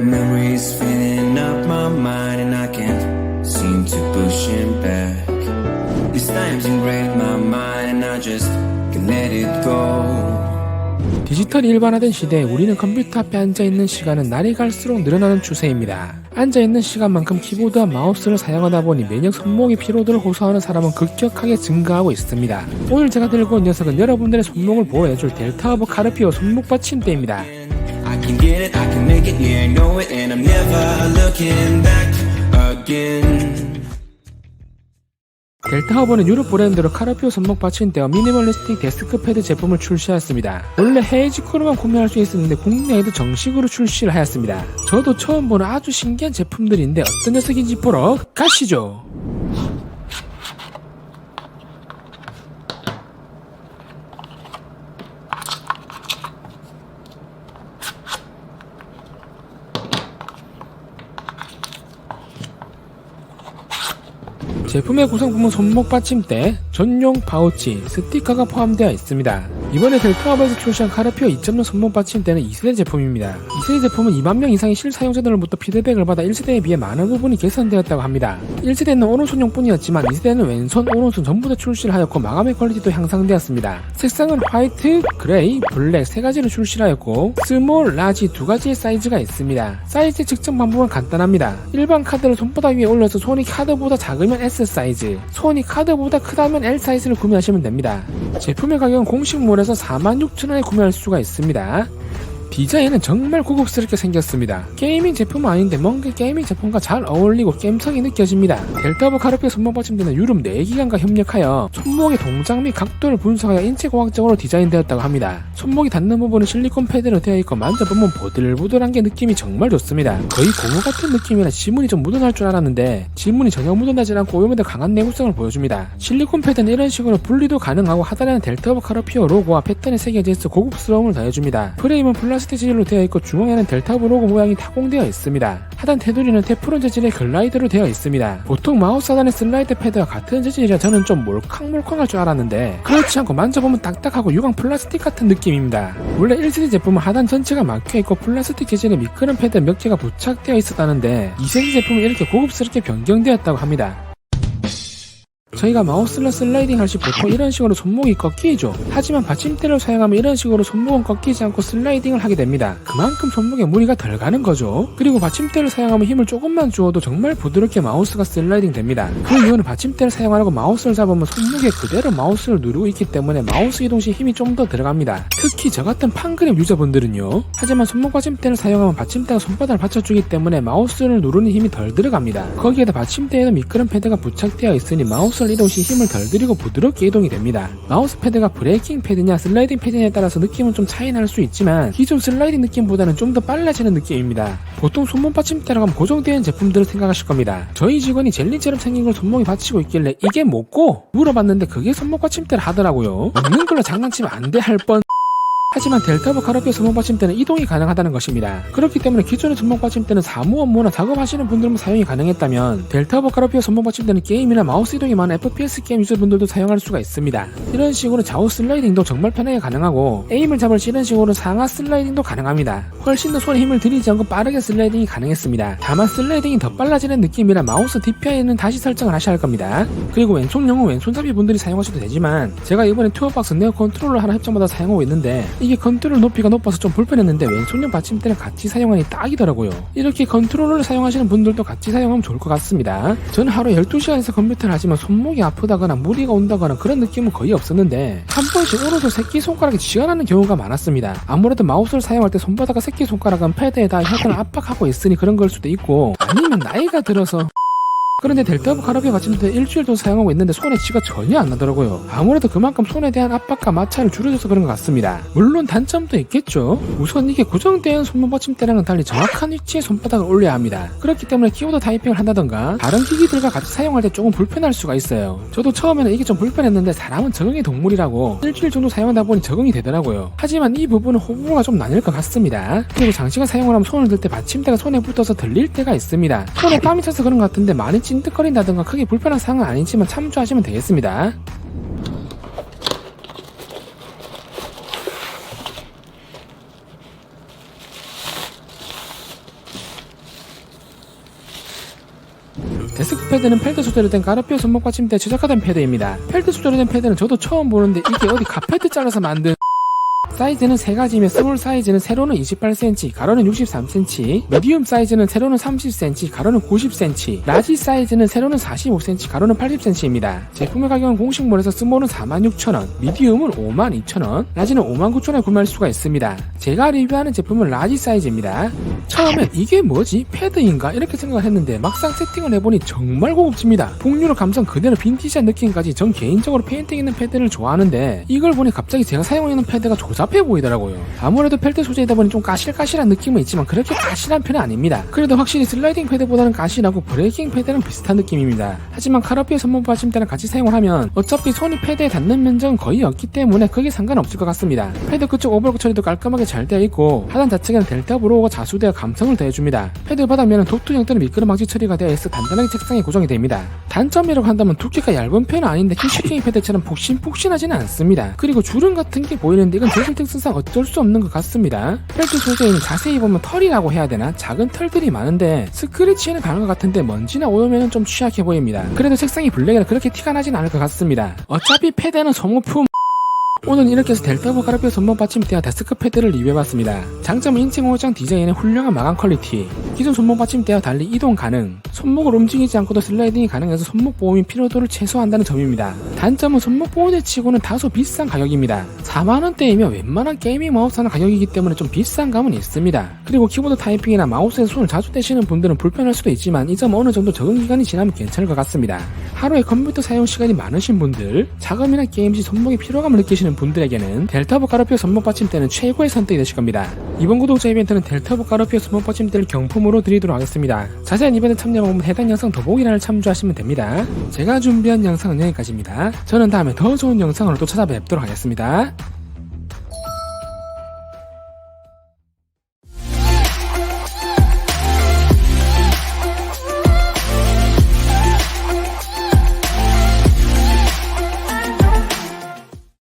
Memories filling up my mind and I can't seem to push him back. These times invade my mind and I just can't let it go. 디지털이 일반화된 시대에 우리는 컴퓨터 앞에 앉아있는 시간은 날이 갈수록 늘어나는 추세입니다. 앉아있는 시간만큼 키보드와 마우스를 사용하다 보니 매년 손목의 피로도를 호소하는 사람은 급격하게 증가하고 있습니다. 오늘 제가 들고 온 녀석은 여러분들의 손목을 보호해줄 델타허브 카르피오 손목 받침대입니다. I can get it, I can make it, yeah, I know it, and I'm never looking back again. 델타허브는 유럽 브랜드로 카르피오 손목 받침대와 미니멀리스틱 데스크 패드 제품을 출시하였습니다. 원래 해외 직구로만 구매할 수 있었는데 국내에도 정식으로 출시를 하였습니다. 저도 처음 보는 아주 신기한 제품들인데 어떤 녀석인지 보러 가시죠. 제품의 구성품은 손목 받침대, 전용 파우치, 스티커가 포함되어 있습니다. 이번에 델타허브에서 출시한 카르피오 2.0 손목 받침대는 2세대 제품입니다. 2세대 제품은 2만 명 이상의 실사용자들로부터 피드백을 받아 1세대에 비해 많은 부분이 개선되었다고 합니다. 1세대는 오른손용뿐이었지만 2세대는 왼손, 오른손 전부 다 출시를 하였고 마감의 퀄리티도 향상되었습니다. 색상은 화이트, 그레이, 블랙 세 가지를 출시를 하였고 스몰, 라지 두 가지의 사이즈가 있습니다. 사이즈 측정 방법은 간단합니다. 일반 카드를 손바닥 위에 올려서 손이 카드보다 작으면 S 사이즈, 손이 카드보다 크다면 L 사이즈를 구매하시면 됩니다. 제품의 가격은 공식몰에서 46,000원에 구매할 수가 있습니다. 디자인은 정말 고급스럽게 생겼습니다. 게이밍 제품은 아닌데 뭔가 게이밍 제품과 잘 어울리고 게임성이 느껴집니다. 델타허브 카르피오 손목 받침대는 유럽 4기관과 협력하여 손목의 동작 및 각도를 분석하여 인체공학적으로 디자인되었다고 합니다. 손목이 닿는 부분은 실리콘 패드로 되어 있고 만져보면 보들보들한 게 느낌이 정말 좋습니다. 거의 고무 같은 느낌이라 지문이 좀 묻어날 줄 알았는데 지문이 전혀 묻어나지 않고 오염에도 강한 내구성을 보여줍니다. 실리콘 패드는 이런 식으로 분리도 가능하고 하단에는 델타허브 카르피오 로고와 패턴이 새겨져 있어 고급스러움을 더해줍니다. 프레임은 플라스틱 재질로 되어 있고 중앙에는 델타허브 로고 모양이 타공되어 있습니다. 하단 테두리는 테프론 재질의 글라이드로 되어 있습니다. 보통 마우스 하단의 슬라이드 패드와 같은 재질이라 저는 좀 몰캉몰캉할 줄 알았는데 그렇지 않고 만져보면 딱딱하고 유광 플라스틱 같은 느낌입니다. 원래 1세대 제품은 하단 전체가 막혀있고 플라스틱 재질의 미끄럼 패드 몇 개가 부착되어 있었다는데 2세대 제품은 이렇게 고급스럽게 변경되었다고 합니다. 저희가 마우스를 슬라이딩 할 시 보통 이런 식으로 손목이 꺾이죠. 하지만 받침대를 사용하면 이런 식으로 손목은 꺾이지 않고 슬라이딩을 하게 됩니다. 그만큼 손목에 무리가 덜 가는 거죠. 그리고 받침대를 사용하면 힘을 조금만 주어도 정말 부드럽게 마우스가 슬라이딩 됩니다. 그 이유는 받침대를 사용하려고 마우스를 잡으면 손목에 그대로 마우스를 누르고 있기 때문에 마우스 이동 시 힘이 좀 더 들어갑니다. 특히 저 같은 판그립 유저분들은요. 하지만 손목 받침대를 사용하면 받침대가 손바닥을 받쳐주기 때문에 마우스를 누르는 힘이 덜 들어갑니다. 거기에다 받침대에도 미끄럼 패드가 부착되어 있으니 마우스 이동 시 힘을 덜 들이고 부드럽게 이동이 됩니다. 마우스 패드가 브레이킹 패드냐 슬라이딩 패드냐에 따라서 느낌은 좀 차이 날 수 있지만 기존 슬라이딩 느낌보다는 좀 더 빨라지는 느낌입니다. 보통 손목 받침대라고 하면 고정되는 제품들을 생각하실 겁니다. 저희 직원이 젤리처럼 생긴 걸 손목에 받치고 있길래 이게 뭐고? 물어봤는데 그게 손목 받침대를 하더라고요. 없는 걸로 장난치면 안 돼 할 뻔. 하지만 델타허브 카르피오 손목 받침대는 이동이 가능하다는 것입니다. 그렇기 때문에 기존의 손목 받침대는 사무 업무나 작업하시는 분들만 사용이 가능했다면 델타허브 카르피오 손목 받침대는 게임이나 마우스 이동이 많은 FPS 게임 유저분들도 사용할 수가 있습니다. 이런 식으로 좌우 슬라이딩도 정말 편하게 가능하고 에임을 잡을 시 이런 식으로 상하 슬라이딩도 가능합니다. 훨씬 더 손에 힘을 들이지 않고 빠르게 슬라이딩이 가능했습니다. 다만 슬라이딩이 더 빨라지는 느낌이라 마우스 DPI는 다시 설정을 하셔야 할 겁니다. 그리고 왼손용은 왼손잡이 분들이 사용하셔도 되지만 제가 이번에 투어박스 네오 컨트롤러 하나 협정받아 사용하고 있는데 이게 컨트롤 높이가 높아서 좀 불편했는데 왼손용 받침대를 같이 사용하니 딱이더라고요. 이렇게 컨트롤러를 사용하시는 분들도 같이 사용하면 좋을 것 같습니다. 저는 하루 12시간에서 컴퓨터를 하지만 손목이 아프다거나 무리가 온다거나 그런 느낌은 거의 없었는데 한 번씩 오른손 새끼손가락이 쥐가 나는 경우가 많았습니다. 아무래도 마우스를 사용할 때 손바닥과 새끼손가락은 패드에다 혈관을 압박하고 있으니 그런 걸 수도 있고 아니면 나이가 들어서 그런데 델타허브 카르피오 받침대 일주일 동안 사용하고 있는데 손에 쥐가 전혀 안 나더라고요. 아무래도 그만큼 손에 대한 압박과 마찰을 줄여줘서 그런 것 같습니다. 물론 단점도 있겠죠. 우선 이게 고정된 손목 받침대랑은 달리 정확한 위치에 손바닥을 올려야 합니다. 그렇기 때문에 키보드 타이핑을 한다던가 다른 기기들과 같이 사용할 때 조금 불편할 수가 있어요. 저도 처음에는 이게 좀 불편했는데 사람은 적응의 동물이라고 일주일 정도 사용하다 보니 적응이 되더라고요. 하지만 이 부분은 호불호가 좀 나뉠 것 같습니다. 그리고 장시간 사용을 하면 손을 들 때 받침대가 손에 붙어서 들릴 때가 있습니다. 손에 땀이 차서 그런 것 같은데 많이 찐득거린다던가 크게 불편한 상황은 아니지만 참조하시면 되겠습니다. 데스크 패드는 펠트 소재로 된 가르피오 손목 받침대에 최적화된 패드입니다. 펠트 소재로 된 패드는 저도 처음 보는데 이게 어디 카페트 잘라서 만든 사이즈는 3가지이며 스몰 사이즈는 세로는 28cm, 가로는 63cm, 미디움 사이즈는 세로는 30cm, 가로는 90cm, 라지 사이즈는 세로는 45cm, 가로는 80cm입니다. 제품의 가격은 공식몰에서 스몰은 46,000원, 미디움은 52,000원, 라지는 59,000원에 구매할 수가 있습니다. 제가 리뷰하는 제품은 라지 사이즈입니다. 처음엔 이게 뭐지? 패드인가? 이렇게 생각을 했는데 막상 세팅을 해보니 정말 고급집니다. 북유럽 감성 그대로 빈티지한 느낌까지. 전 개인적으로 페인팅 있는 패드를 좋아하는데 이걸 보니 갑자기 제가 사용하는 패드가 조잡해 보이더라고요. 아무래도 펠트 소재이다 보니 좀 까실까실한 느낌은 있지만 그렇게 까실한 편은 아닙니다. 그래도 확실히 슬라이딩 패드보다는 까실하고 브레이킹 패드는 비슷한 느낌입니다. 하지만 카라피오 손목 받침대랑 같이 사용을 하면 어차피 손이 패드에 닿는 면적은 거의 없기 때문에 크게 상관없을 것 같습니다. 패드 끝쪽 오버로크 처리도 깔끔하게 잘 되어 있고 하단 좌측에는 델타 브로우가 자수되어 감성을 더해줍니다. 패드 바닥면은 도트형 또는 미끄럼 방지 처리가 되어 있어 단단하게 책상에 고정이 됩니다. 단점이라고 한다면 두께가 얇은 편은 아닌데 큐시킹 패드처럼 폭신폭신하지는 않습니다. 그리고 주름 같은 게 보이는데 이건 제품 특성상 어쩔 수 없는 것 같습니다. 펠트 소재에는 자세히 보면 털이라고 해야 되나? 작은 털들이 많은데 스크래치에는 강한 것 같은데 먼지나 오염에는 좀 취약해 보입니다. 그래도 색상이 블랙이라 그렇게 티가 나진 않을 것 같습니다. 어차피 패드는 소모품. 오늘 이렇게 해서 델타브 가르피오 손목 받침대와 데스크 패드를 리뷰해봤습니다. 장점은 인체 공유장 디자인의 훌륭한 마감 퀄리티, 기존 손목 받침대와 달리 이동 가능, 손목을 움직이지 않고도 슬라이딩이 가능해서 손목 보호및 피로도를 최소화한다는 점입니다. 단점은 손목 보호대 치고는 다소 비싼 가격입니다. 4만원대이면 웬만한 게이밍 마우스 하나 가격이기 때문에 좀 비싼 감은 있습니다. 그리고 키보드 타이핑이나 마우스에서 손을 자주 떼시는 분들은 불편할 수도 있지만 이 점은 어느 정도 적응 기간이 지나면 괜찮을 것 같습니다. 하루에 컴퓨터 사용 시간이 많으신 분들, 작업이나 게임 시 손목에 피로감을 느끼시는 분들에게는 델타브 가르피오 손목 받침대는 최고의 선택이 되실 겁니다. 이번 구독자 이벤트는 델타브 가르피오 손목 받침대를 경품으로 드리도록 하겠습니다. 자세한 이벤트 참여 방법은 해당 영상 더보기란을 참조하시면 됩니다. 제가 준비한 영상은 여기까지입니다. 저는 다음에 더 좋은 영상으로 또 찾아뵙도록 하겠습니다.